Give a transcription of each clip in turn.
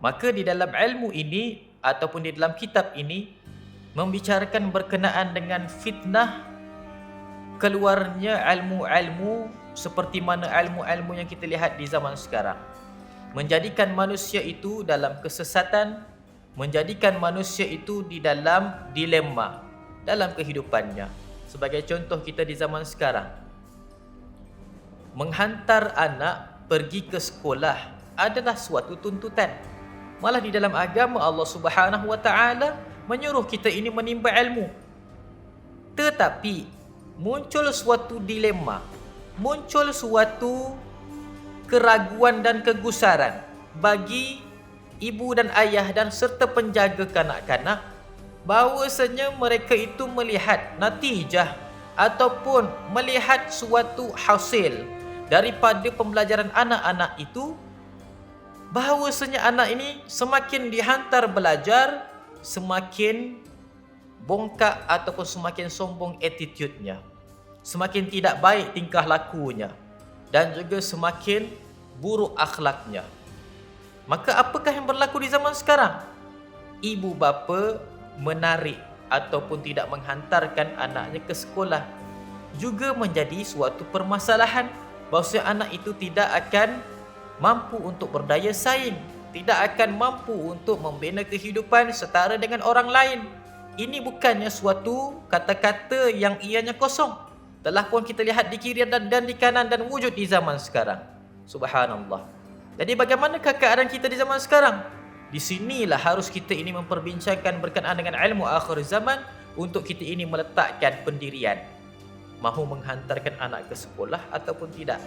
Maka di dalam ilmu ini ataupun di dalam kitab ini membicarakan berkenaan dengan fitnah keluarnya ilmu-ilmu seperti mana ilmu-ilmu yang kita lihat di zaman sekarang, menjadikan manusia itu dalam kesesatan, menjadikan manusia itu di dalam dilema dalam kehidupannya. Sebagai contoh, kita di zaman sekarang menghantar anak pergi ke sekolah adalah suatu tuntutan. Malah di dalam agama Allah Subhanahu wa taala menyuruh kita ini menimba ilmu. Tetapi muncul suatu dilema, muncul suatu keraguan dan kegusaran bagi ibu dan ayah dan serta penjaga kanak-kanak, bahawasanya mereka itu melihat natijah ataupun melihat suatu hasil daripada pembelajaran anak-anak itu, bahawasanya anak ini semakin dihantar belajar, semakin bongkak ataupun semakin sombong attitude-nya, semakin tidak baik tingkah lakunya, dan juga semakin buruk akhlaknya. Maka apakah yang berlaku di zaman sekarang? Ibu bapa menarik ataupun tidak menghantarkan anaknya ke sekolah juga menjadi suatu permasalahan, bahawa anak itu tidak akan mampu untuk berdaya saing, tidak akan mampu untuk membina kehidupan setara dengan orang lain. Ini bukannya suatu kata-kata yang ianya kosong. Telah pun kita lihat di kiri dan di kanan dan wujud di zaman sekarang. Subhanallah. Jadi bagaimanakah keadaan kita di zaman sekarang? Di sinilah harus kita ini memperbincangkan berkenaan dengan ilmu akhir zaman untuk kita ini meletakkan pendirian. Mahu menghantarkan anak ke sekolah ataupun tidak?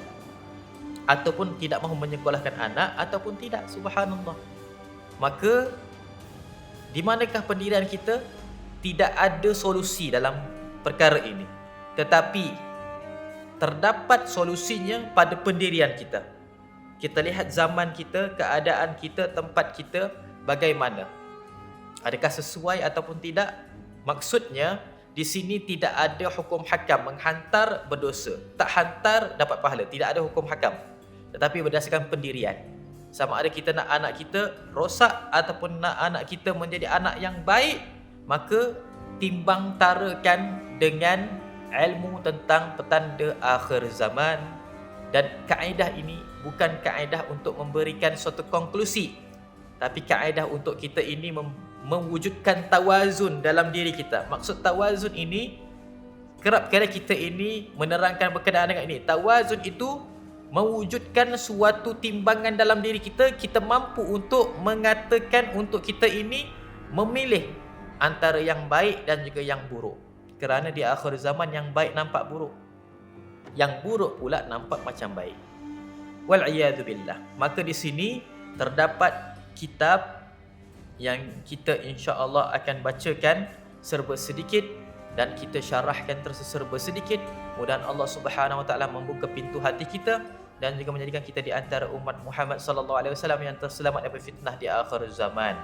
Ataupun tidak mahu menyekolahkan anak ataupun tidak? Subhanallah. Maka di manakah pendirian kita? Tidak ada solusi dalam perkara ini, tetapi terdapat solusinya pada pendirian kita. Kita lihat zaman kita, keadaan kita, tempat kita bagaimana. Adakah sesuai ataupun tidak? Maksudnya di sini tidak ada hukum hakam, menghantar berdosa, tak hantar dapat pahala, tidak ada hukum hakam. Tetapi berdasarkan pendirian. Sama ada kita nak anak kita rosak ataupun nak anak kita menjadi anak yang baik, maka timbang tarakan dengan ilmu tentang petanda akhir zaman. Dan kaedah ini bukan kaedah untuk memberikan suatu konklusi, tapi kaedah untuk kita ini mewujudkan tawazun dalam diri kita. Maksud tawazun ini, kerap kali kita ini menerangkan berkenaan dengan ini. Tawazun itu mewujudkan suatu timbangan dalam diri kita. Kita mampu untuk mengatakan untuk kita ini memilih antara yang baik dan juga yang buruk. Kerana di akhir zaman yang baik nampak buruk, yang buruk pula nampak macam baik. Wal'iyadu billah. Maka di sini terdapat kitab yang kita insya-Allah akan bacakan serba sedikit dan kita syarahkan serba sedikit. Mudah-mudahan Allah Subhanahu wa taala membuka pintu hati kita dan juga menjadikan kita di antara umat Muhammad sallallahu alaihi wasallam yang terselamat daripada fitnah di akhir zaman.